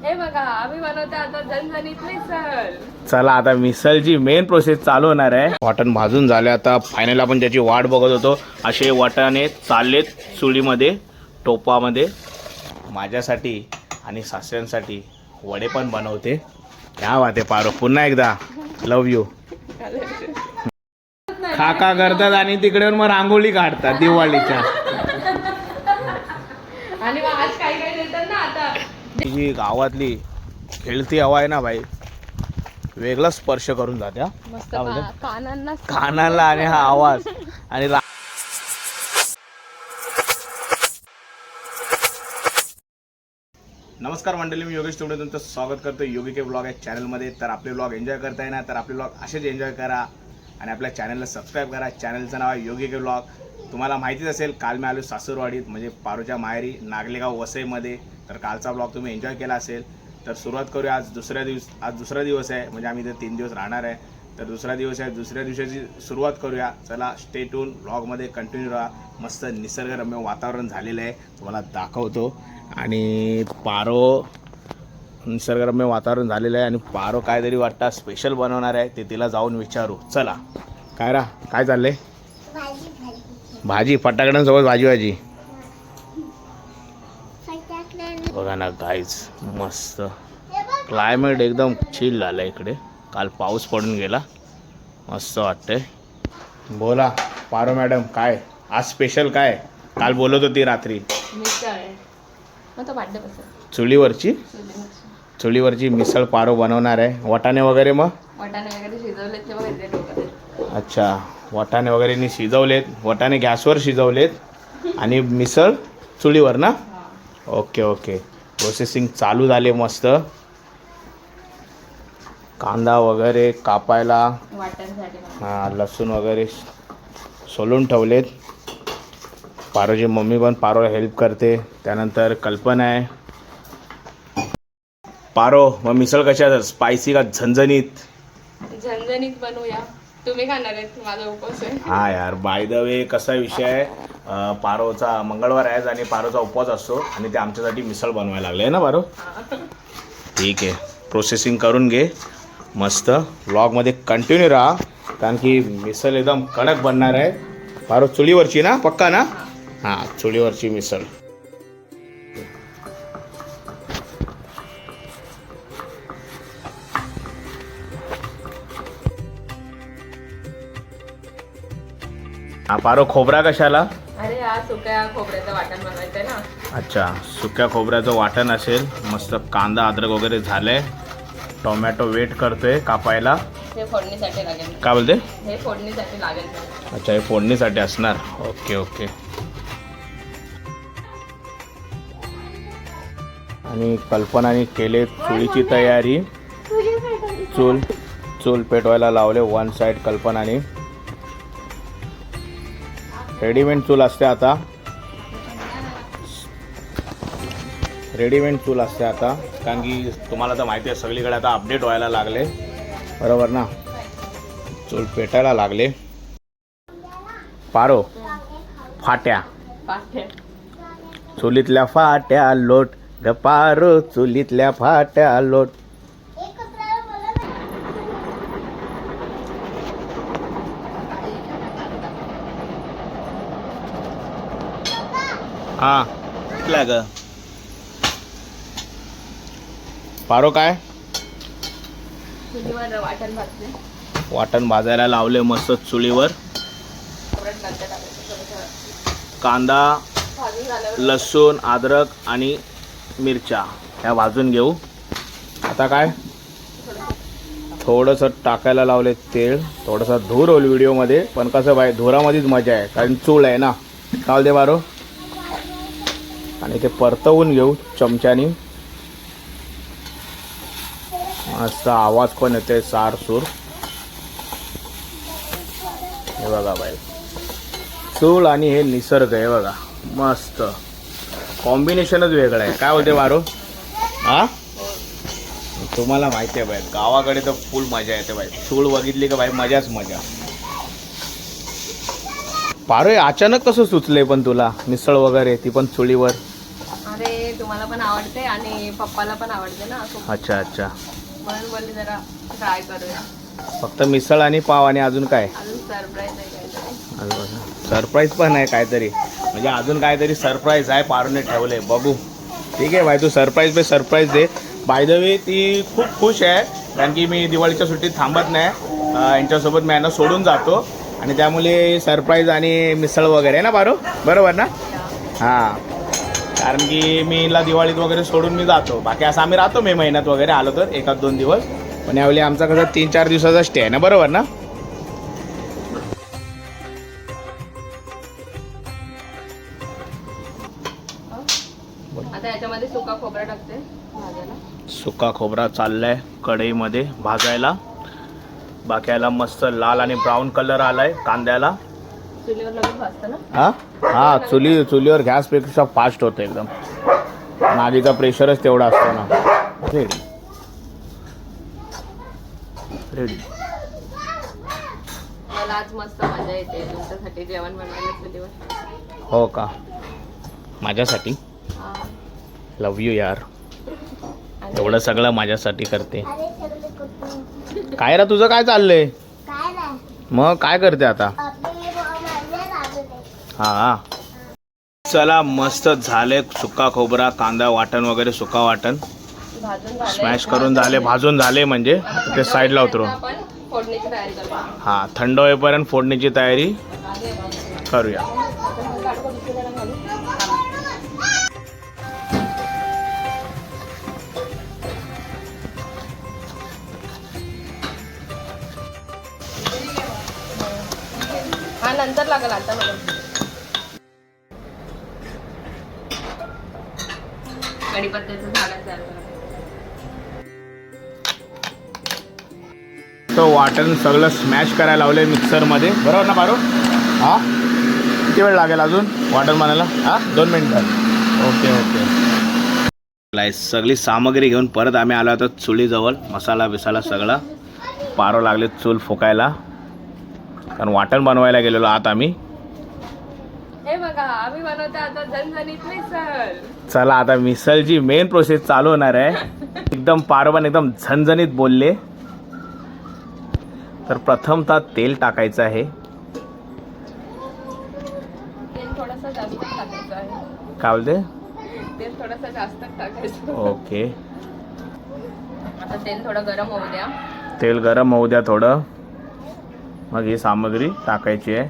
हे बघा आम्ही बनवतो आता झणझणीत मिसळ. चला आता मिसळची मेन प्रोसेस चालू होणार आहे. वाटण भाजून झाले आता फायनल आपण त्याची वाट बघत होतो. असे वाटाणे चाललेत चुलीमध्ये टोपामध्ये. माझ्यासाठी आणि सासऱ्यांसाठी वडे पण बनवते. क्या बात आहे पारो, पुन्हा एकदा लव यू. काका करतात आणि तिकडे मग रांगोळी काढतात दिवाळीच्या. आणि मग आज काय काय देतात ना आता. जी गावातली खेळती हवा आहे ना बाई, वेगळा स्पर्श करून जाते. मस्त कानांना कानाला आणि हा आवाज आणि नमस्कार मंडळी, मी योगेश तुमचं तुमचं स्वागत करतो योगी के ब्लॉग या चॅनलमध्ये. तर आपले ब्लॉग एन्जॉय करताय ना, तर आपले ब्लॉग असेच एन्जॉय करा आणि आपल्या चॅनलला सबस्क्राईब करा. चॅनलचं नाव आहे योगी के ब्लॉग. तुम्हाला माहितीच असेल, काल मी आलो सासूरवाडीत म्हणजे पारोच्या माहेरी नागलेगाव वसईमध्ये. तर कालचा ब्लॉग तुम्ही एन्जॉय केला असेल. तर सुरुवात करूया. आज दुसरा दिवस आहे, म्हणजे आम्ही इथे 3 दिवस राहणार आहे. तर दुसरा दिवस आहे, दुसऱ्या दिवसाची सुरुवात करूया. चला स्टे ट्यून, ब्लॉगमध्ये कंटिन्यू राहा. मस्त निसर्गरम्य वातावरण झालेलं आहे, तुम्हाला दाखवतो. आणि पारो निसर्गरम्य वातावरण झालेलं आहे आणि पारो काहीतरी वाटतं स्पेशल बनवणार आहे, ते तिला जाऊन विचारू. चला काय चाललंय? भाजी फटाकड्यांसोबत भाजी बघा ना गाईज. मस्त क्लायमेट एकदम चिल झालं इकडे. काल पाऊस पडून गेला, मस्त वाटतंय. बोला पारो मॅडम, काय आज स्पेशल काय? काल बोलत होती रात्री मिसळ आहे. मग तो भांडे चुलीवरची मिसळ पारो बनवणार आहे. वाटाणे वगैरे मग वाटाणे वगैरे शिजवलेत ते बघा ते डोक्यात. अच्छा, वाटाणे वगैरे शिजवलेत. वाटाणे गॅसवर शिजवलेत आणि मिसळ चुलीवर ना. ओके प्रोसेसिंग चालू झाले. मस्त कांदा वगैरे कापायला, वाटणसाठी लसूण वगैरे सोलून ठेवलेत. पारोची मम्मी पण पारोला हेल्प करते. त्यानंतर कल्पना आहे. पारो मग मिसळ कशा, स्पायसी का झणझणीत? झणझणीत बनवूया. तुम्ही खाणार आहेत, माझा उपवास आहे. हा यार, बाय द वे कसा विषय आहे, पारोचा मंगळवार आहे आणि पारोचा उपवास असतो आणि ते आमच्यासाठी मिसळ बनवायला लागले ना पारो. ठीक आहे, प्रोसेसिंग करून घे. मस्त व्लॉगमध्ये कंटिन्यू राहा, कारण की मिसळ एकदम कडक बनणार आहे. पारो चुलीवरची ना, पक्का ना? हां, चुलीवरची मिसळ. हा पारो, खोबरा कशाला? अरे हा सुक्या खोबऱ्याचं वाटण बनवायचंय ना. अच्छा, सुक्या खोबऱ्याचं वाटण असेल. मस्त कांदा अद्रक वगैरे झालंय. टोमॅटो वेट करतोय कापायला. हे फोडणीसाठी लागेल. काय बोलते? हे फोडणीसाठी लागेल. अच्छा, हे फोडणीसाठी असणार. ओके आणि कल्पनाने केले चुलीची तयारी. चूल पेटवायला लावले. One side कल्पनाने. रेडीमेड चूल असते आता. कारण की तुम्हाला तर माहिती आहे, सगळीकडे आता अपडेट व्हायला लागले, बरोबर ना. चूल पेटायला लागले. पारो, फाट्या चुलीतल्या फाट्या लोट ग पारो, चुलीतल्या फाट्या लोट. हा कुठला ग पारो? काय चुलीवर वाटण भाजले. वाटण भाजायला लावले मस्त चुलीवर. कांदा, लसूण, अद्रक आणि मिरच्या ह्या भाजून घेऊ. आता काय थोडंसं टाकायला लावले तेल. थोडंसं धूर होईल व्हिडिओमध्ये, पण कसं बाय, धुरामध्येच मजा आहे, कारण चूल आहे ना. चाल दे बारो. आणि ते परतवून घेऊ चमच्यानी. मस्त आवाज पण येते सारसूर. हे बघा बाई, चूल आणि हे निसर्ग आहे बघा. मस्त कॉम्बिनेशनच वेगळं आहे. काय बोलते बारो? हा, तुम्हाला माहिती आहे बाई, गावाकडे तर फुल मजा येते बाई. चूल बघितली का बाई, मजाच मजा. पारो, अचानक कसं सुचले पण तुला मिसळ वगैरे, ती पण चुलीवर? अरे तुम्हाला पण आवडते आणि पप्पाला पण आवडते ना खूप. अच्छा अच्छा. म्हणून बोलली जरा ट्राय करूया. फक्त मिसळ आणि पाव आणि अजून काय? अजून सरप्राईज आहे काहीतरी. सरप्राईज पण आहे काहीतरी, म्हणजे अजून काहीतरी सरप्राईज आहे पारूने ठेवले. बघू. ठीक आहे भाई, तू सरप्राईज पे सरप्राईज दे. बाय द वे ती खूप खुश आहे कारण की मी दिवाळीच्या सुट्टीत थांबत नाही. यांच्यासोबत मी यांना सोडून जातो आणि त्यामुळे सरप्राईज आणि मिसळ वगैरे आहे ना पारू, बरोबर ना? हां, कारण की मी हिला दिवाळीत वगैरे सोडून मी जातो. बाकी असं आम्ही राहतो मे महिन्यात वगैरे आलो तर 1-2 दिवस, पण यावेळी आमचा कसं 3-4 दिवसाचा स्टे आहे ना, बरोबर ना? आता याच्यामध्ये सुका खोबरा टाकते भाजायला. सुका खोबरा चाललाय कढईमध्ये भाजायला. बाक्याला मस्त लाल आणि ब्राऊन कलर आलाय कांद्याला. चुलीवर लगेच भाजतं ना? हा चुलीवर गॅसपेक्षा फास्ट होतं एकदम. नागीचा प्रेशरच तेवढा असतो ना. Ready ready. मला आज मस्त मजा येते तुमच्यासाठी जेवण बनवायला चुलीवर. हो का? माझ्यासाठी? हा. लव यू यार. एवढं सगळं माझ्यासाठी करते. काय रा तुझं काय चाललंय? मग काय करते आता? हा चला, मस्त झाले सुका खोबरा कांदा वाटण वगैरे. सुका वाटण स्मॅश करून झाले, भाजून झाले म्हणजे ते साईडला उतरून. आपण फोडणीची तयारी करूया. हा, थंड होईपर्यंत फोडणीची तयारी करूया. हा नंतर लागेल आता मला. कढीपत्त्याचं झाड तयार करा. तो वाटण सगळं स्मॅश करायला लावले मिक्सरमध्ये, बरोबर ना पारू? हा, किती वेळ लागेल अजून वाटण बनायला? हा, 2 मिनिटं. Okay okay. सगळी सामग्री घेऊन परत आम्ही आलो होतो चुलीजवळ. मसाला बिसाला सगळं. पारो लागले चूल फुकायला कारण वाटण बनवायला गेलेलो आत आम्ही. हे बघा आम्ही बनवतो आता झणझणीत मिसळ. चला आता मिसळची मेन प्रोसेस चालू होणार आहे. एकदम पारोबन एकदम झणझणीत बोलले. तर प्रथमतः तेल टाकायचं आहे. तेल थोडंसं जास्त टाकायचं आहे. काय बोलते? तेल थोडंसं जास्त टाकायचं. ओके. आता तेल थोडं गरम होऊ द्या. तेल गरम होऊ द्या थोडं. मग ही सामग्री टाकायची आहे.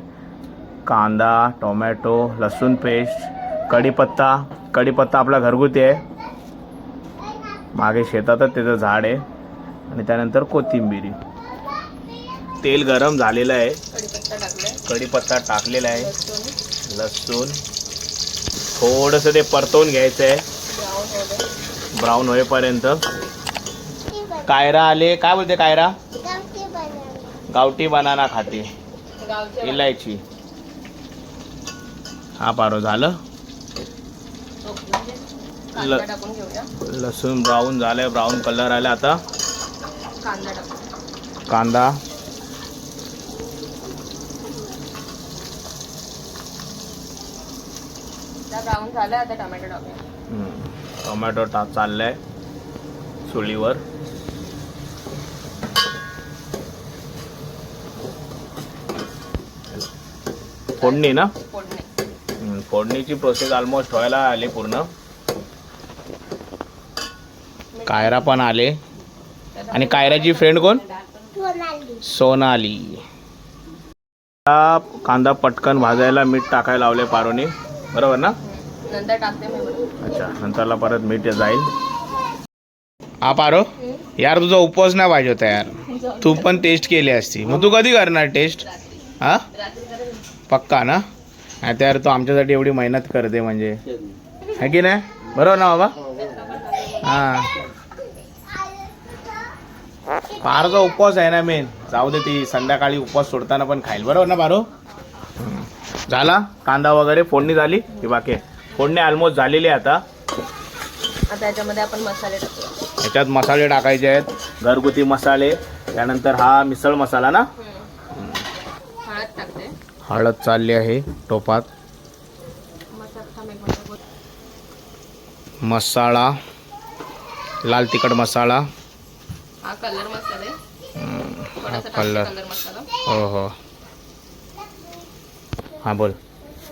कांदा, टोमॅटो, लसूण पेस्ट, कढीपत्ता. कढीपत्ता आपला घरगुती आहे, मागे शेतातच त्याचं झाड आहे. आणि त्यानंतर कोथिंबीर. तेल गरम झालेलं आहे. कढीपत्ता टाकलाय. कढीपत्ता टाकलेला आहे. लसूण लसूण थोडंसं ते परतवून घ्यायचं आहे ब्राऊन होऊ द्या. ब्राऊन होईपर्यंत. कायरा आले. काय बोलते कायरा? गावठी बनाना खाते. गावचे इलायची. हा पारो झालं. कांदा टाकून घेऊया. लसूण ब्राऊन झालंय, ब्राऊन कलर आला. आता कांदा टाकू. कांदा. ब्राऊन झालाय. आता टोमॅटो टाकूया. टोमॅटो चाललाय चुलीवर. फोडणी ना? फोडणी. फोडणीची प्रोसेस ऑलमोस्ट व्हायला आली पूर्ण. कायरा पण आले. आणि कायराची फ्रेंड कोण? सोनाली. कांदा पटकन भाजायला मीठ टाकायला लावले पारोनी, बरोबर ना? नंतर टाकते मी. अच्छा, नंतरला परत मीठ जाईल. हा पारो यार, तुझा उपवास नाही पाहिजे होता यार. तू पण टेस्ट केली असती. मग तू कधी करणार टेस्ट? हा, पक्का ना? नाही तर यार, तू आमच्यासाठी एवढी मेहनत करते म्हणजे, है की नाही? बरोबर ना बाबा? हां, पारोचा उपवास आहे ना मेन. जाऊ दे, ती संध्याकाळी उपवास सोडताना पण खाईल, बरोबर ना पारो? झाला कांदा वगैरे, फोडणी झाली की बाकी? फोडणी ऑलमोस्ट झालेली आहे. आता याच्यामध्ये आपण मसाले टाकूया. याच्यात मसाले टाकायचे आहेत, घरगुती मसाले. त्यानंतर हा मिसळ मसाला ना. हळद टाकते. हळद चालली आहे टोपात. मसाला, लाल तिखट मसाला. हा कलर मसाला आहे. थोडासा कलर. कलर मसाला. हो हो. हां बोल.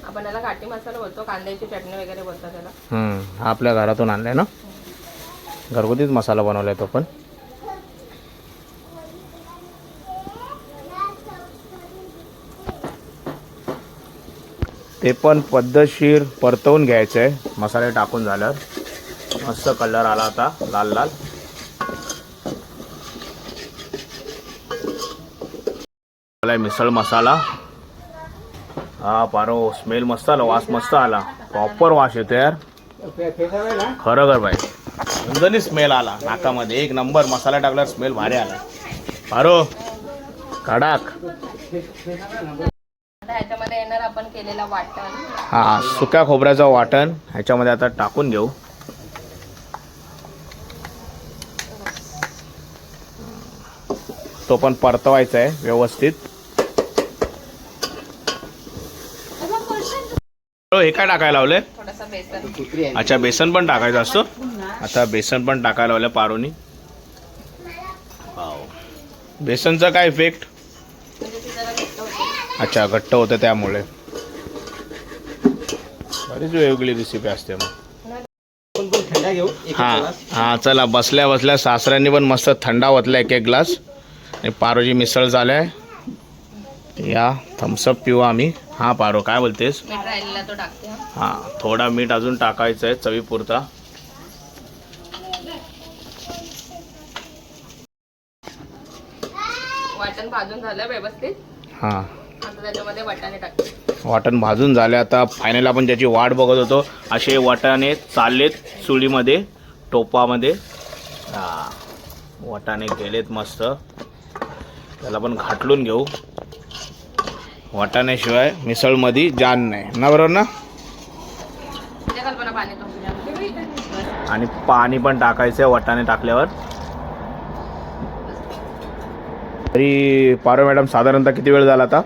आपण याला घाटी मसाला बोलतो, कांद्याची चटणी वगैरे बोलतो त्याला. हा आपल्या घरातून आणलाय ना, घरगुतीच मसाला बनवलाय तो पण. ते पण पद्धतशीर परतवून घ्यायचं आहे. मसाले टाकून झाल्यावर मस्त कलर आला आता लाल लाल. मिसळ मसाला. हा पारो स्मेल मस्त आला, वास मस्त आला, प्रॉपर वास येतो यार खरं कर भाई. झणझणीत स्मेल आला नाकामध्ये, एक नंबर. मसाला टाकल्यावर स्मेल भारी आला पारो कडक. ह्याच्यामध्ये येणार आपण केलेला वाटण. हा सुक्या खोबऱ्याचं वाटण ह्याच्यामध्ये आता टाकून घेऊ. तो पण परतवायचा आहे व्यवस्थित. हे काय टाकायला लावले? थोडासा बेसन. अच्छा बेसन पण टाकायचं असतं. आता बेसन पण टाकायला लावलं पारोनी. बेसनचा काय इफेक्ट? म्हणजे ती जरा घट्ट होते. अच्छा घट्ट होतं त्यामुळे. बरीच वेगळी रेसिपी असते मग. हा चला बसल्या बसल्या सासऱ्यांनी पण मस्त थंडा ओतला एक ग्लास. आणि पारोची मिसळ झालाय. या थम्सअप पिऊ आम्ही. हा पारो काय बोलतेस? मीठ राहिलेला तो टाकते. हा थोडा मीठ अजून टाकायचं आहे चवीपुरता. वाटण भाजून झालं व्यवस्थित. हा आता त्याच्यामध्ये वाटाणे टाकते. वाटण भाजून झाले. आता फायनल आपण त्याची वाट बघत होतो. असे वाटाणे चाललेत चुलीमध्ये टोपामध्ये. हा वाटाणे गेलेत मस्त. त्याला पण घाटलून घेऊ. वाटाण्याशिवाय मिसळमध्ये जान नाही ना, बरोबर ना? कल्पना पाणी आणि पाणी पण टाकायचं आहे वाटाणे टाकल्यावर. तरी पारो मॅडम साधारणतः किती वेळ झाला आता?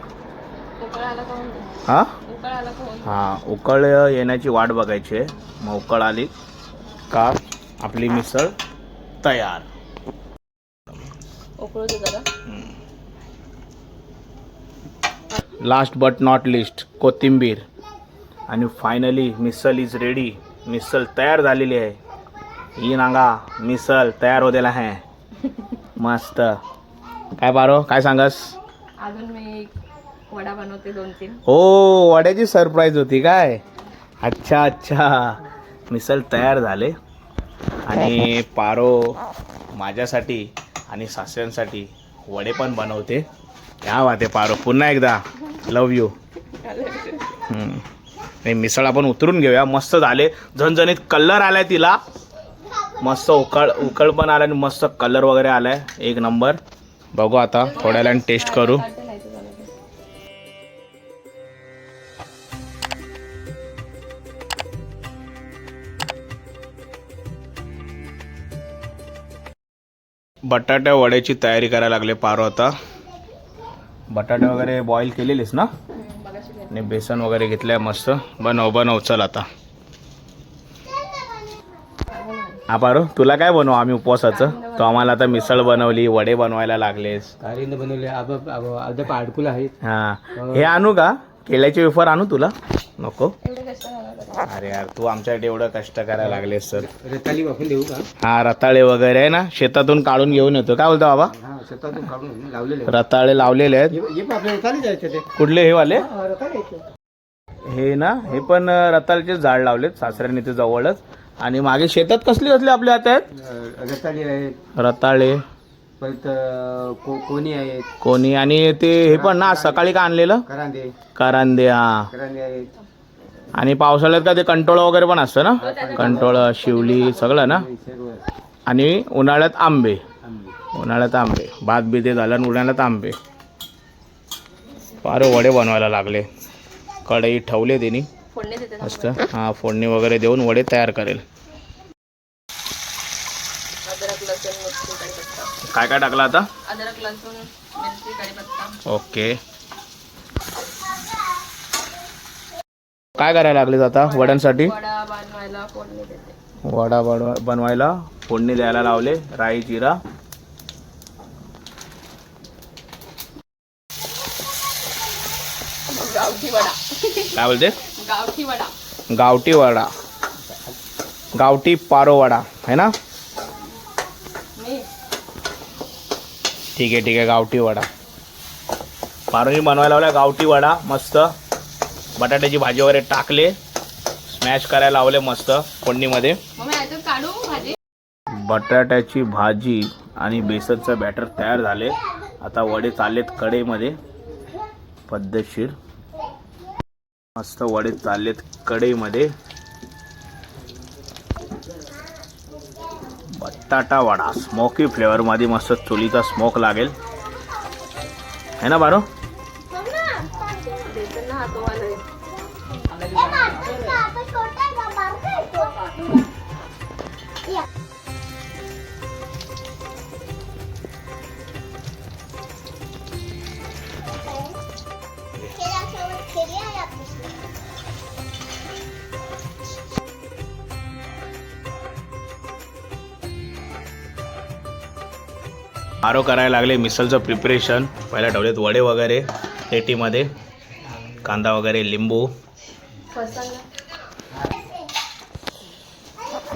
हा उकळ येण्याची वाट बघायची आहे. मग उकळ आली का आपली मिसळ तयार. लास्ट बट नॉट लिस्ट कोथिंबीर. आणि फायनली मिसळ इज रेडी. मिसळ तयार झालेली आहे. ही नांगा मिसळ तयार होतेला आहे मस्त. काय पारो काय सांगस? अजून मी वडा बनवते 2-3. हो वड्याची सरप्राईज होती काय? अच्छा अच्छा. मिसळ तयार झाले. आणि पारो माझ्यासाठी आणि सासऱ्यांसाठी वडे पण बनवते. या वाते पारो पुन्हा एकदा लव यू. नाही मिसळ आपण उतरून घेऊया. मस्त झाले, झणझणीत कलर आलाय तिला. मस्त उकळ पण आला आणि मस्त कलर वगैरे आलाय एक नंबर. बघू आता थोड्या वेळाने टेस्ट करू. बटाट्या वड्याची तयारी करायला लागले पारो आता. बटाटे वगैरे बॉईल केलेलीस ना, आणि बेसन वगैरे घेतलंय मस्त. बनव चल आता. हा पारो तुला काय बनवू आम्ही उपवासाचं? तो आम्हाला आता मिसळ बनवली, वडे बनवायला लागलेस. बनवले अडकुल आहे. हा हे आणू का? केळ्याचे वेफर आणू तुला? नको. अरे यार तू आमच्यासाठी एवढं कष्ट करायला लागलेस सर. रताळी वापरून देऊ का? हा रताळे वगैरे आहे ना, शेतातून काढून घेऊन येतो. काय बोलतो बाबा? हा शेतातून काढून लावलेले रताळे लावलेले आहेत. आपल्या रताळी जायचे ते. कुठले हे वाले? रताळी हे ना, हे पण रताळेचे झाड लावलेत सासऱ्यांनी ते जवळच. आणि मागे शेतात कसली आपल्या हात आहेत? रताळी आहेत, रताळे, परत कोणी आहेत, कोणी. आणि ते हे पण ना सकाळी का आणलेलं करांदे करांदे. हा करांदे आहेत. आणि पावसाळ्यात का ते कंटोळ वगैरे पण असतं ना, कंटोळ शिवली सगळं ना. सर्व आणि उन्हाळ्यात आंबे. आंबे. उन्हाळ्यात आंबे, भात बिते झालं आणि उन्हाळ्यात आंबे. फार वडे बनवायला लागले. कढई ठेवले त्यांनी मस्त. हा फोडणी वगैरे देऊन वडे तयार करेल. अद्रक लसूण मिरची कढीपत्ता. काय काय टाकलं आता? अद्रक लसूण मिरची कढीपत्ता. ओके. काय करायला लागलेत आता वड्यांसाठी? वडा बनवायला फोडणी देते. वडा बनवायला फोडणी द्यायला लावले. राई जिरा. गावठी वडा. काय बोलते? गावठी वडा. गावठी वडा. गावठी पारो वडा है ना. ठीक आहे गावठी वडा. पारोनी बनवायला लावला गावठी वडा. मस्त बटाट्याची भाजी वगैरे टाकले, स्मॅश करायला लावले मस्त फोडणीमध्ये. काढू भाजी. बटाट्याची भाजी आणि बेसनचं बॅटर तयार झाले. आता वडे चाललेत कढईमध्ये पद्धतशीर. मस्त वडे चाललेत कढईमध्ये. बटाटा वडा स्मोकी फ्लेवर मध्ये मस्त चुलीचा स्मोक लागेल है ना बारो. आरो करायला लागले मिसळचं प्रिपरेशन. पहिला ठेवलेत वडे वगैरे पेटीमध्ये, कांदा वगैरे, लिंबू.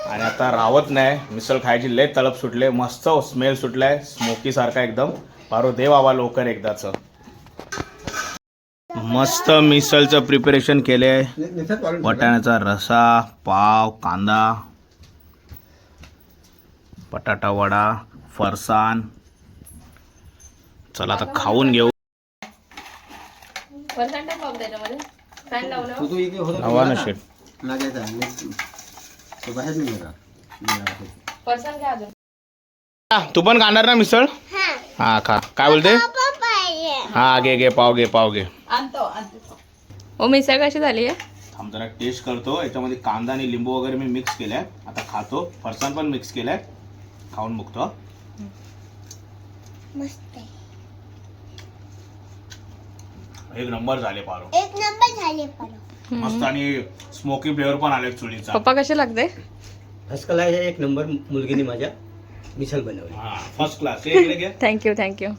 आणि आता रावत नाही. मिसळ खायची लय तळप सुटले. मस्त स्मेल सुटलाय स्मोकी सारखा एकदम. पारो दे बाबा लवकर एकदाच. मस्त मिसळचं प्रिपरेशन केले. वाटाण्याचा रसा, पाव, कांदा, बटाटा वडा, फरसाण. चला आता खाऊन घेऊ. हवा नसेल तू पण खाणार ना मिसळ. हा खा. काय बोलते. हा घे पाव घे. ओ मिसळ कशी झाली आहे. थांब जरा टेस्ट करतो. याच्यामध्ये कांदा आणि लिंबू वगैरे मी मिक्स केलाय. आता खातो. फरसाण पण मिक्स केलाय. खाऊन बघतो. एक नंबर झाले पारो. मस्त आणि स्मोकी फ्लेवर पण आले चुलीचा. पप्पा कसे लागते. फर्स्ट क्लास एक नंबर. मुलगीने माझ्या मिसळ बनवली. हा first class. Thank you.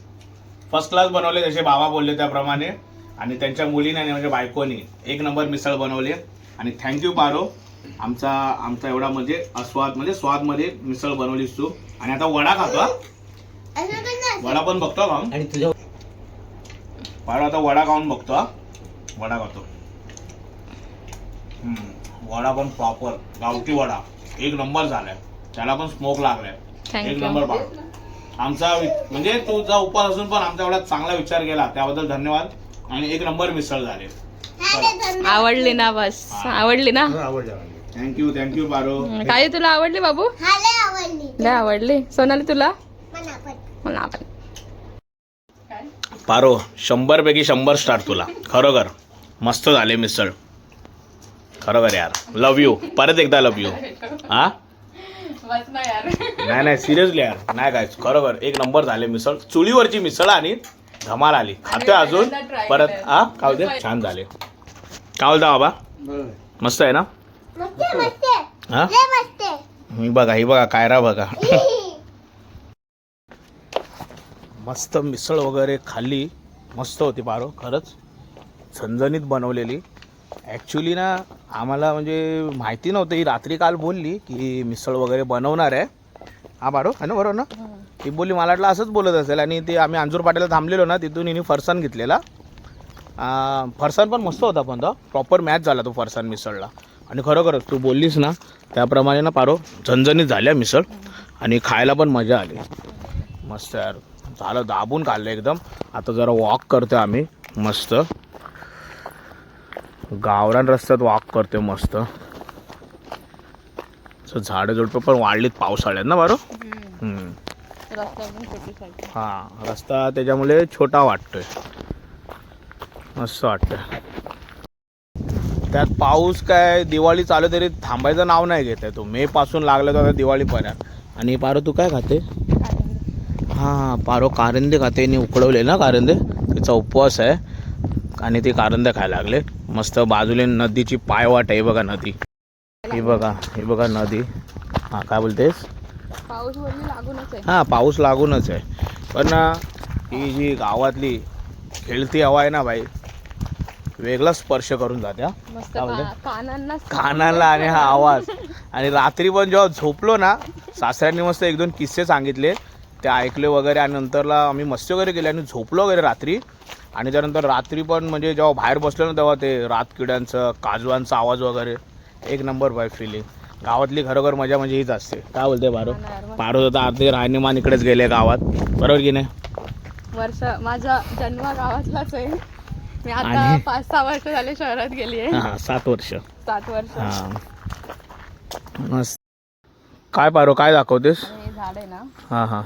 First class बनवले जसे बाबा बोलले त्याप्रमाणे. आणि त्यांच्या मुलीने आणि माझ्या बायकोनी एक नंबर मिसळ बनवली. आणि थँक्यू पारो. आमचा एवढा म्हणजे स्वाद मध्ये मिसळ बनवलीस तू. आणि आता वडा खातो. वडा पण बघतो खाऊन. आणि तुझ्या पारो आता वडा खाऊन बघतो. वडा खातो. वडा पण प्रॉपर गावठी वडा एक नंबर झालाय. त्याला पण स्मोक लागलाय. एक नंबर पारो. आमचा म्हणजे तुझा उपवास असून पण आमचा एवढा चांगला विचार केला त्याबद्दल धन्यवाद. आणि एक नंबर मिसळ झाले. आवडली ना. बस आवडली ना. थँक्यू पारो. काय तुला आवडली बाबू. लय आवडली. सोनाली तुला. मला आवडली. पारो 100 पैकी 100 स्टार तुला. खरोखर मस्त झाले मिसळ. खरोखर यार. लव यू. परत एकदा लव यू. हा नाही सिरियसली यार. नाही काय खरोखर एक नंबर झाले मिसळ. चुलीवरची मिसळ आणि धमाल आली. खातोय अजून परत. हा काय होते. छान झाले. काय बोलता बाबा. मस्त आहे ना. हा ही बघा कायरा बघा. मस्त मिसळ वगैरे खाल्ली. मस्त होती पारो. खरंच झणझणीत बनवलेली. ॲक्च्युली ना आम्हाला म्हणजे माहिती नव्हतं. ही रात्री काल बोलली की मिसळ वगैरे बनवणार आहे. हा पारो है ना बरोबर ना. ती बोलली. मला वाटलं असंच बोलत असेल. आणि ते आम्ही अंजूर पाट्याला थांबलेलो ना तिथून हिने फरसाण घेतलेला. फरसाण पण मस्त होता. पण तो प्रॉपर मॅच झाला तो फरसाण मिसळला. आणि खरोखरच तू बोललीस ना त्याप्रमाणे ना पारो झणझणीत झाल्या मिसळ. आणि खायला पण मजा आली. मस्त यार झालं. दाबून खाल्लं एकदम. आता जरा वॉक करतो आम्ही मस्त. गावरान रस्त्यात वॉक करतो मस्त. झाडं झुडपं पण वाढलीत पावसाळ्यात ना बारो. हा रस्ता त्याच्यामुळे छोटा वाटतोय. मस्त वाटतंय. त्यात पाऊस काय दिवाळी चालू तरी थांबायचं नाव नाही घेत आहे. तो मे पासून लागला तर आता दिवाळीपर्यंत. आणि पारो तू काय खाते. हां पारो कारंदे खाते. उकडवले ना कारंदे. तिचा उपवास आहे आणि ते कारंदे खायला लागले. मस्त बाजूला नदीची पायवाट आहे बघा. नदी ही बघा नदी. हा काय बोलतेस? पाऊस वरती लागूनच आहे. हा पाऊस लागूनच आहे. पण ही जी गावातली खेळती हवा आहे ना बाई, वेगळा स्पर्श करून जाते. हा मस्त काय बोलते? कानाला आणि हा आवाज. आणि रात्री पण जेव्हा झोपलो ना, सासऱ्यांनी मस्त 1-2 किस्से सांगितले, ते ऐकले वगैरे. आणि नंतरला आम्ही मस्ती वगैरे केली आणि झोपलो वगैरे रात्री. आणि त्यानंतर रात्री पण म्हणजे जेव्हा बाहेर बसलो ना, तेव्हा ते रातकिड्यांचं काजवांचा आवाज वगैरे एक नंबर बाय फिलिंग. गावातली खरोखर मजा म्हणजे हीच असते. काय बोलते पारो? पारो आता अर्धे राहणीमान इकडेच गेले गावात, बरोबर की नाही? वर्ष माझा जन्म गावातलाच आहे. मी आता आणि- 5-6 वर्ष झाले शहरात गेली आहे. हां 7 वर्ष. 7 वर्ष. हां मस्त. काय पारो काय दाखवतेस? हे झाड आहे ना, हां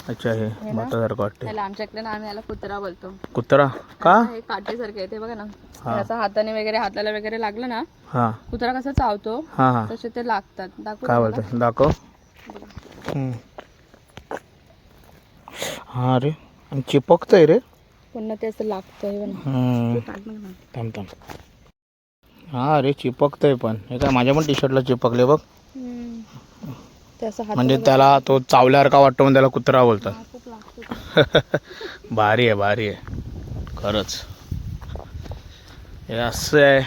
अच्छा हे ना? भातासारखं वाटते. त्याला आमच्याकडे ना आम्ही याला कुत्रा बोलतो. कुत्रा का? हे काटेसारखे आहे ते बघा ना. हा. त्याचा हाताने वगैरे हाताला वगैरे लागलं ना, हां कुत्रा कसं चावतो हां तसे ते लागतात. दाखवू काय तुम्हाला? बोलते दाखव. हा रे, आणि चिपकतंय रे. पुन्हा ते असं लागतं. हे बघा. ते काढ बघ ना. थांब. हा रे चिपकतंय पण. हे काय माझ्या पण टी शर्टला चिपकले बघ. ते असं हात म्हणजे त्याला तो चावल्यासारखा वाटतो म्हणून त्याला कुत्रा बोलतात. खूप लागतो. भारी आहे खरंच. हे असं आहे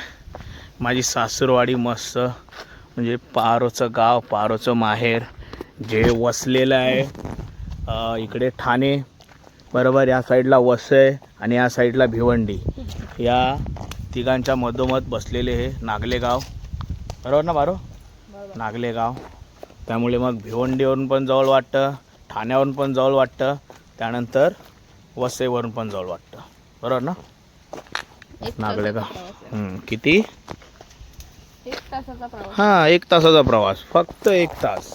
माझी सासूरवाडी. मस्त म्हणजे पारोचं गाव, पारोचं माहेर जे वसलेलं आहे. इकडे ठाणे बरोबर, या साईडला वसई आणि या साईडला भिवंडी. या तिघांच्या मधोमध बसलेले हे नागले गाव, बरोबर ना बारो? नागले गाव. त्यामुळे मग भिवंडीवरून पण जवळ वाटतं, ठाण्यावरून पण जवळ वाटतं, त्यानंतर वसईवरून पण जवळ वाटतं, बरोबर ना? नागले गाव किती? 1 तासाचा प्रवास. हां 1 तासाचा प्रवास, फक्त 1 तास.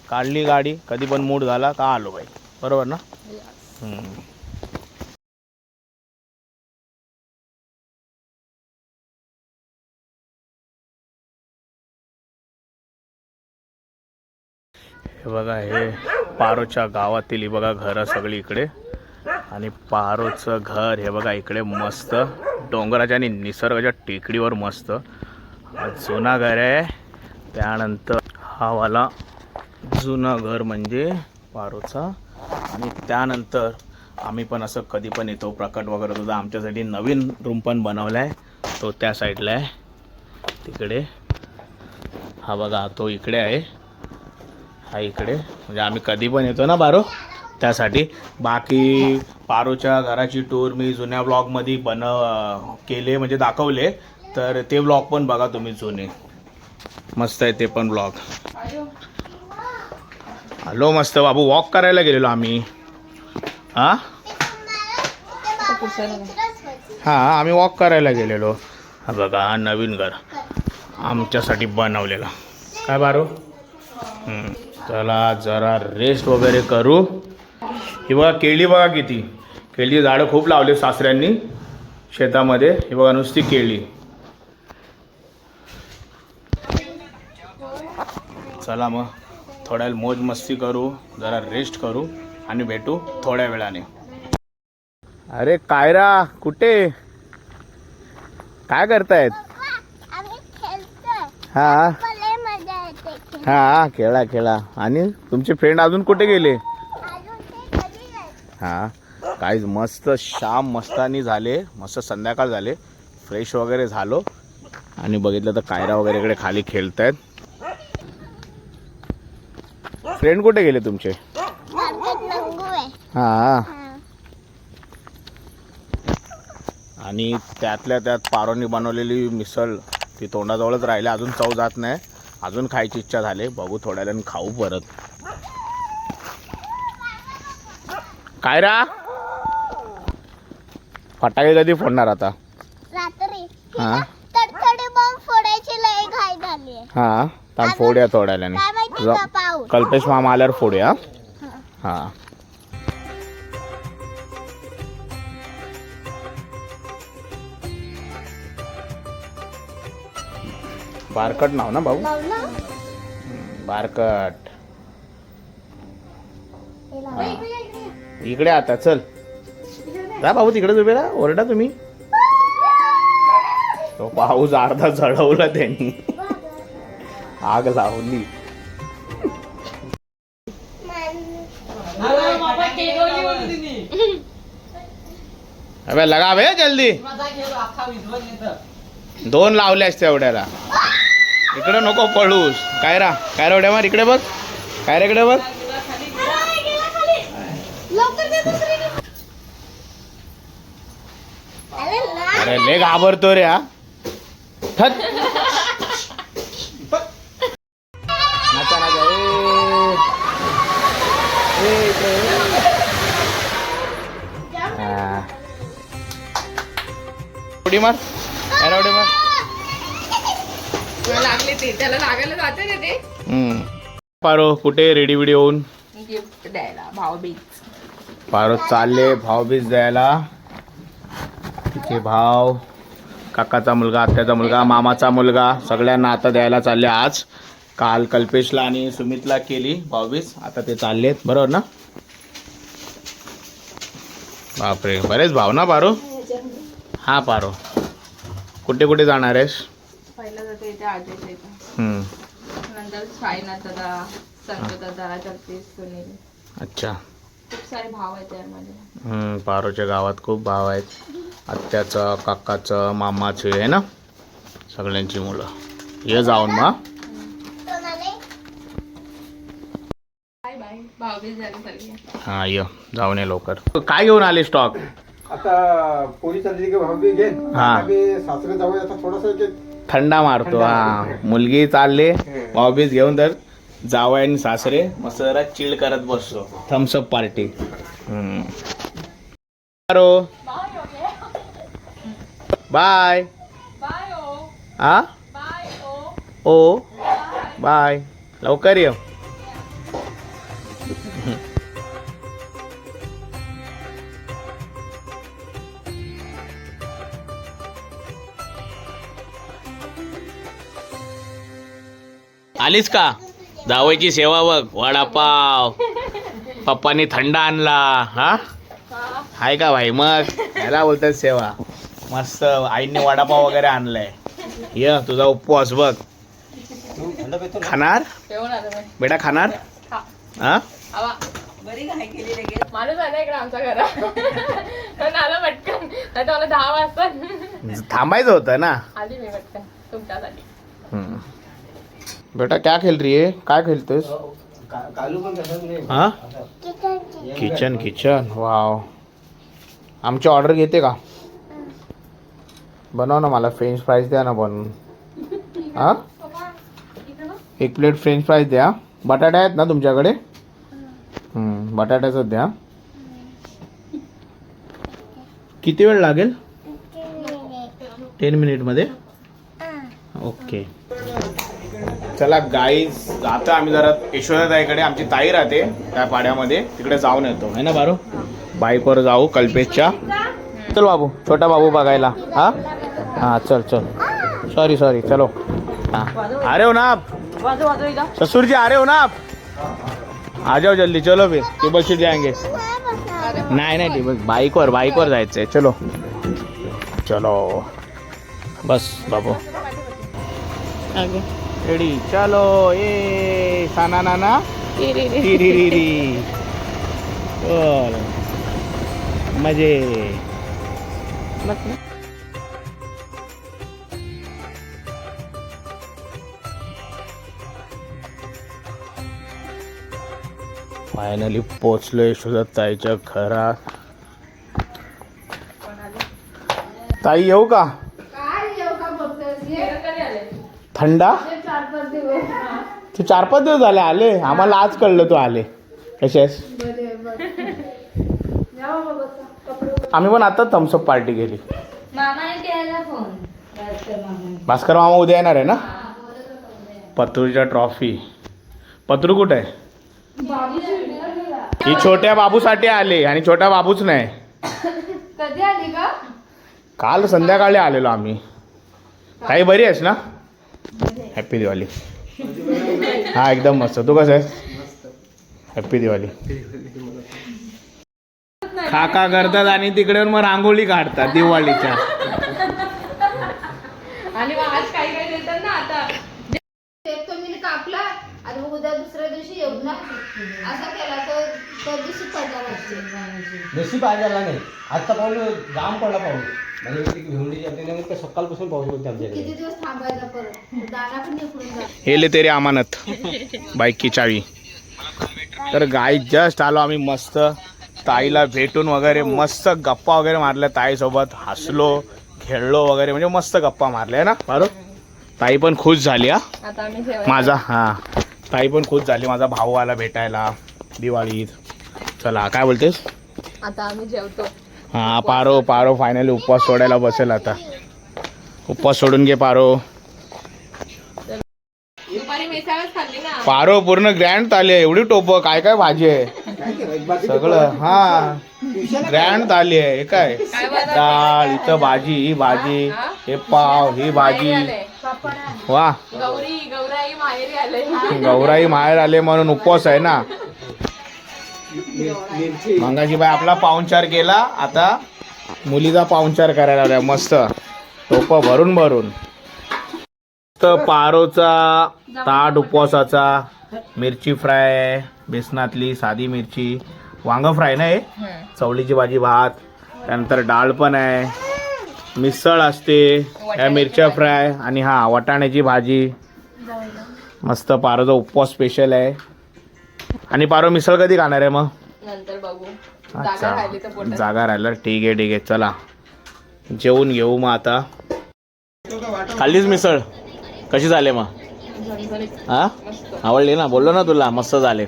काढली गाडी, कधी पण मूड झाला का आलो बाई, बरोबर ना? हे बघा, हे पारोच्या गावातील ही बघा घरं सगळी इकडे. आणि पारोचं घर हे बघा इकडे मस्त डोंगराच्या आणि निसर्गाच्या टेकडीवर मस्त जुना घर आहे. त्यानंतर हा वाला जुना घर म्हणजे पारोचा. आणि त्यानंतर आम्ही पण असं कधी पण येतो, प्रकट वगैरे सुद्धा आमच्यासाठी नवीन रूम पण बनवला आहे, तो त्या साईडला आहे तिकडे. हा बघा तो इकडे आहे, हा इकडे. म्हणजे आम्ही कधी पण येतो ना बारो, त्यासाठी. बाकी पारोच्या घराची टूर मी जुन्या ब्लॉगमध्ये केले, म्हणजे दाखवले, तर ते ब्लॉग पण बघा तुम्ही जुने, मस्त आहे ते पण ब्लॉग. हॅलो मस्त बाबू, वॉक करायला गेलेलो आम्ही. हां आम्ही वॉक करायला गेलेलो. हा बघा हा नवीन घर आमच्यासाठी बनवलेला. काय बारो? चला जरा रेस्ट वगैरे करू. ही बघा केळी, बघा किती केळी झाडं खूप लावले सासऱ्यांनी शेतामध्ये. ही बघा नुसती केळी. चला मग थोड्या मोज मस्ती करू, जरा रेस्ट करू आणि भेटू थोड्या वेळाने. अरे कायरा कुठे, काय करतायत? हा हा खेळा. आणि तुमचे फ्रेंड अजून कुठे गेले? हा काहीच मस्त शाम मस्तानी झाले, मस्त संध्याकाळ झाले, फ्रेश वगैरे झालो आणि बघितलं तर कायरा वगैरे इकडे खाली खेळतायत. फ्रेंड कुठे गेले तुमचे? हा आणि त्यातल्या त्यात पारोनी बनवलेली मिसळ ती तोंडाजवळच राहिले, अजून चव जात नाही, अजून खायची इच्छा झाली. बघू थोड्या वेळाने खाऊ परत. काय रा फटाके कधी फोडणार आता? रात्री. हा तडतडे बॉम्ब फोडायची लय घाई झाली. हा थांब फोड्या थोड्या काय माहिती का पाऊस? कल्पेश मामा आल्यावर फोड्या. हा बारकट नाव ना भाऊ, बारकट. इकडे आता चल जा भाऊ, तिकडेच उभे राहा, ओरडा तुम्ही. तो पाऊस अर्धा चढवला त्यांनी. आग लावली. अबे लगा बे जल्दी. 2 लावल्यास तेवढ्याला. इकडे नको पळूस. काय रा उड्या मार. इकडे बघ. काय रे इकडे बघ. अरे ले घाबरतो रे हा. थट. नाचा नाचा. उडी मार. काय उडी मार. लागले ते त्याला लागायला जाते ना ते. पारो कुठे रेडी बिडी होऊन गिफ्ट द्यायला भाऊबीज. पारो चालले भाऊबीज द्यायला. तिचे भाव, काकाचा मुलगा, आत्याचा मुलगा, मामाचा मुलगा सगळ्यांना आता द्यायला चालले आज. काल कल्पेशला आणि सुमितला केली भाऊबीज. आता ते चाललेत बरोबर ना. बापरे बरेच भाव ना पारो. हा पारो कुठे कुठे जाणार आहेस. पहिला जाते इथे आजीच्या इथे. नंतर साईनाथ दादा, संजय दादा, जगदीश, सुनील. अच्छा. खूप सारे भाव आहेत त्यामध्ये. पारोच्या गावात खूप भाव आहेत. आत्याचं, काकाचं, मामाचे आहे ना सगळ्यांची मुलं. ये जाऊन मग. Bye bye. भाऊबीज झाली सगळी. हा ये जाऊन ये लवकर. काय घेऊन आले स्टॉक. आता पोळी चालली की भाऊ घे. हा. सासरे जाऊ आता थोडासा थंडा मारतो. हा मुलगी चालले भाऊबीज घेऊन. तर जावई आणि सासरे मस्त जरा चिल करत बसतो. Thums Up party. बाय. हा ओ बाय. लवकर ये. आलीस का. जावयाची सेवा बघ. वडापाव पप्पानी थंडा आणला. हा हाय का भाई. मग याला बोलतात सेवा. मस्त आईने वडापाव वगैरे आणलाय. ये तुझा उपवास बघ. खाणार बेटा खाणार. हा माणूस आहे ना इकडे आमच्या घरात. आलं पटकन. नाही तर मला 10 वाजता थांबायचं होतं ना. आली मी पटकन तुमच्यासाठी. बेटा क्या खेल रही है. काय खेळतोस. हा किचन किचन. वाव. आमची ऑर्डर घेते का. बनव ना. मला फ्रेंच फ्राईज द्या ना बनवून. हा 1 प्लेट फ्रेंच फ्राईज द्या. बटाटे आहेत ना तुमच्याकडे. बटाट्याच द्या. किती वेळ लागेल. 10 मिनिटमध्ये. ओके चला गाईज. आता आम्ही जरा यशोदाताईकडे, आमची ताई राहते त्या पाड्यामध्ये, तिकडे जाऊन येतो है ना बारू. बाईकवर जाऊ कल्पेशच्या. चल बाबू. छोटा बाबू बघायला. हा हाँ चल चल. सॉरी सॉरी चलो. हाँ आ रहे हो ना आप. ससुर जी आ रहे हो ना आप. आ जाओ जल्दी. चलो फिर टेबल शीट जाएंगे. नाही नाही टेबल बाईकवर जायचंय. चलो चलो बस बाबू. रेडी चलो. ए साना नाना री मजे. फायनली पोचलो यशोदाताईच्या घरात. ताई येऊ का. थंडा. तू 4-5 दिवस झाले आले. आम्हाला आज कळलं तू आले. कशास. आम्ही पण आता थम्सअप पार्टी केली. भास्कर मामा उद्या येणार आहे ना. पत्रूच्या ट्रॉफी. पत्रू कुठे आहे. ही छोट्या बाबूसाठी आले आणि छोटा बाबूच नाही. कधी आली का. काल संध्याकाळी आलेलो आम्ही. काही बरी आहेस ना. हॅप्पी दिवाळी. हा एकदम मस्त. तू कसं आहेस. हॅप्पी दिवाळी. खाका करतात आणि तिकडे मग रांगोळी काढतात दिवाळीच्या. आणि मग आज काही देतात ना. आता नशीब आज आला नाही. आजचा पाऊस जाम पडला पाऊस. म्हणजे भेवंडीची आपल्याला सकाळपासून पाऊस पडते आमच्याकडे. हे ले तेरी अमानत बाईक की चावी. तर गाई जस्ट आलो आम्ही, मस्त ताईला भेटून वगैरे मस्त गप्पा वगैरे मारल्या ताईसोबत, हसलो खेळलो वगैरे, म्हणजे मस्त गप्पा मारल्या ना बरोबर. ताई पण खुश झाली हा आता आम्ही जेवायला. माझा, हा ताई पण खुश झाली, माझा भाऊ आला भेटायला दिवाळीत. चला काय बोलतेस. आता आम्ही जेवतो. हा पारो पारो फायनली उपवास सोडायला बसेल आता. उपवास सोडून घे पारो. दुपारी मिसळच खाल्ली ना. पारो पूर्ण ग्रँड थाली आहे, एवढी टोप, काय काय भाजी आहे सगळं. हा ग्रँड थाली आहे. हे काय डाळ, इथं भाजी, ही भाजी, हे पाव, ही भाजी. वा गौराई माहेरी आले. गौराई माहेर आले म्हणून उपवास आहे ना. मंगाजी बाई आपला पाहुणचार केला, आता मुलीचा पाहुणचार करायला लावलाय. मस्त टोप भरून भरून. तर पारोचा ताट उपवासाचा, मिरची फ्राय आहे बेसनातली, साधी मिरची, वांग फ्राय ना, हे चवळीची भाजी, भात, त्यानंतर डाळ पण आहे, मिसळ असते, ह्या मिरच्या फ्राय आणि हा वाटाण्याची भाजी. मस्त पारोचा उपवास स्पेशल आहे. आणि पारो मिसळ कधी खाणार आहे मग. नंतर बघू. अच्छा जागा राहिला, ठीक आहे ठीक आहे. चला जेवून घेऊ मग आता. खाल्लीच मिसळ, कशी झाले मग. हा आवडली ना, बोललो ना तुला मस्त झाले.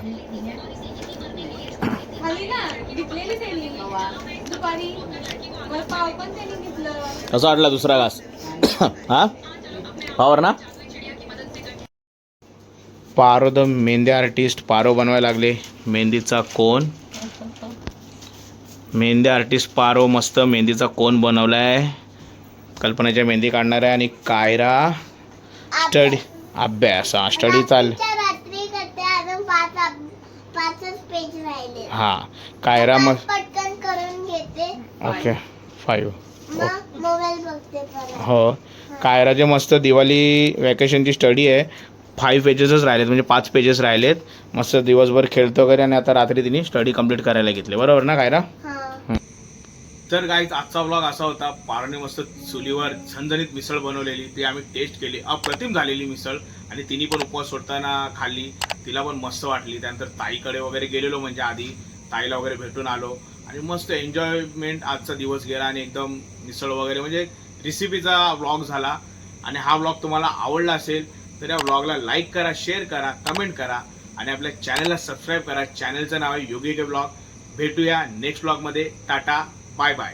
कसं वाटला दुसरा घास. हा पावर ना. पारो द मेहंदी आर्टिस्ट पारो बनवायला लागले. मेहंदीचा कोन, मेहंदी आर्टिस्ट पारो मस्त मेहंदीचा कोन बनवलाय. कल्पनाच्या मेहंदी काढणार आहे. आणि कायरा स्टडी अभ्यास, हा स्टडी चाल. रात्री करते, अजून 5च पेज राहिले. हा कायरा मग पटकन करून घेते. ओके 5. मग मोबाईल बघते परत. हो कायराचे मस्त दिवाळी वॅकेशनची स्टडी आहे. 5 पेजेसच राहिलेत, म्हणजे 5 पेजेस राहिलेत. मस्त दिवसभर खेळतो वगैरे आणि आता रात्री तिने स्टडी कंप्लीट करायला घेतली. बरोबर ना कायरा. तर गाईज आजचा व्लॉग असा होता. पारोने मस्त चुलीवर झणझणीत मिसळ बनवलेली, ती आम्ही टेस्ट केली. अप्रतिम झालेली मिसळ. आणि तिने पण उपवास सोडताना खाल्ली, तिला पण मस्त वाटली. त्यानंतर ताईकडे वगैरे गेलेलो, म्हणजे आधी ताईला वगैरे भेटून आलो आणि मस्त एन्जॉयमेंट आजचा दिवस गेला. आणि एकदम मिसळ वगैरे म्हणजे रेसिपीचा व्लॉग झाला. आणि हा व्लॉग तुम्हाला आवडला असेल तर या व्लॉगला लाईक करा, शेअर करा, कमेंट करा आणि आपल्या चॅनलला सबस्क्राईब करा. चॅनलचं नाव आहे योगी के व्लॉग. भेटूया नेक्स्ट व्लॉगमध्ये. Tata bye bye.